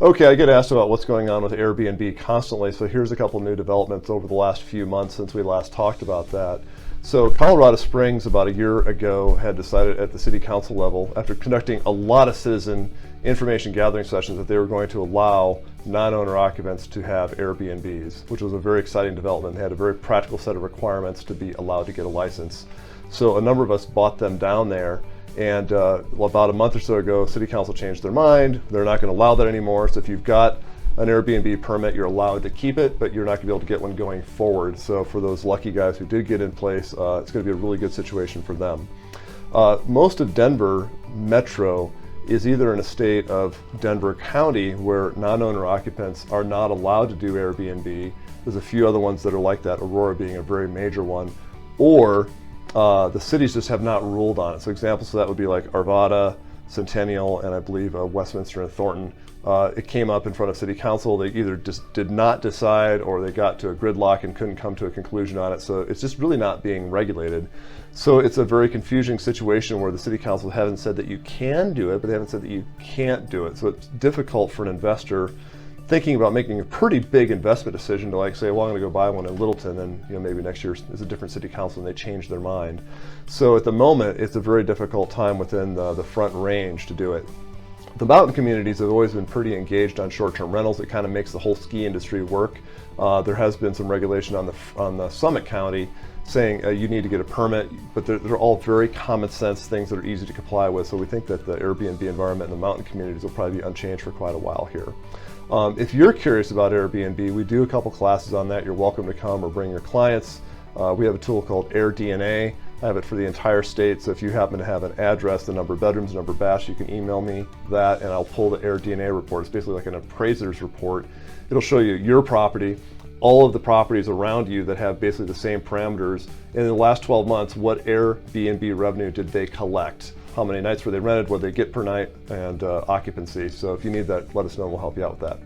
Okay, I get asked about what's going on with Airbnb constantly, so here's a couple new developments over the last few months since we last talked about that. So Colorado Springs about a year ago had decided at the city council level, after conducting a lot of citizen information gathering sessions, that they were going to allow non-owner occupants to have Airbnbs, which was a very exciting development. They had a very practical set of requirements to be allowed to get a license. So a number of us bought them down there. And about a month or so ago, City Council changed their mind. They're not going to allow that anymore. So if you've got an Airbnb permit, you're allowed to keep it, but you're not going to be able to get one going forward. So for those lucky guys who did get in place, it's going to be a really good situation for them. Most of Denver Metro is either in a state of Denver County, where non-owner occupants are not allowed to do Airbnb. There's a few other ones that are like that, Aurora being a very major one, or the cities just have not ruled on it. So examples of that would be like Arvada, Centennial, and I believe Westminster and Thornton. It came up in front of City Council. They either just did not decide, or they got to a gridlock and couldn't come to a conclusion on it. So it's just really not being regulated. So it's a very confusing situation where the City Council haven't said that you can do it, but they haven't said that you can't do it. So it's difficult for an investor thinking about making a pretty big investment decision to like say, well, I'm going to go buy one in Littleton, and maybe next year is a different city council and they change their mind. So at the moment, it's a very difficult time within the Front Range to do it. The mountain communities have always been pretty engaged on short-term rentals. It kind of makes the whole ski industry work. There has been some regulation on the Summit County saying you need to get a permit, but they're all very common sense things that are easy to comply with. So we think that the Airbnb environment in the mountain communities will probably be unchanged for quite a while here. If you're curious about Airbnb, we do a couple classes on that. You're welcome to come or bring your clients. We have a tool called AirDNA. I have it for the entire state, so if you happen to have an address, the number of bedrooms, the number of baths, you can email me that and I'll pull the AirDNA report. It's basically like an appraiser's report. It'll show you your property, all of the properties around you that have basically the same parameters. In the last 12 months, what Airbnb revenue did they collect? How many nights were they rented, what they get per night, and occupancy. So if you need that, let us know and we'll help you out with that.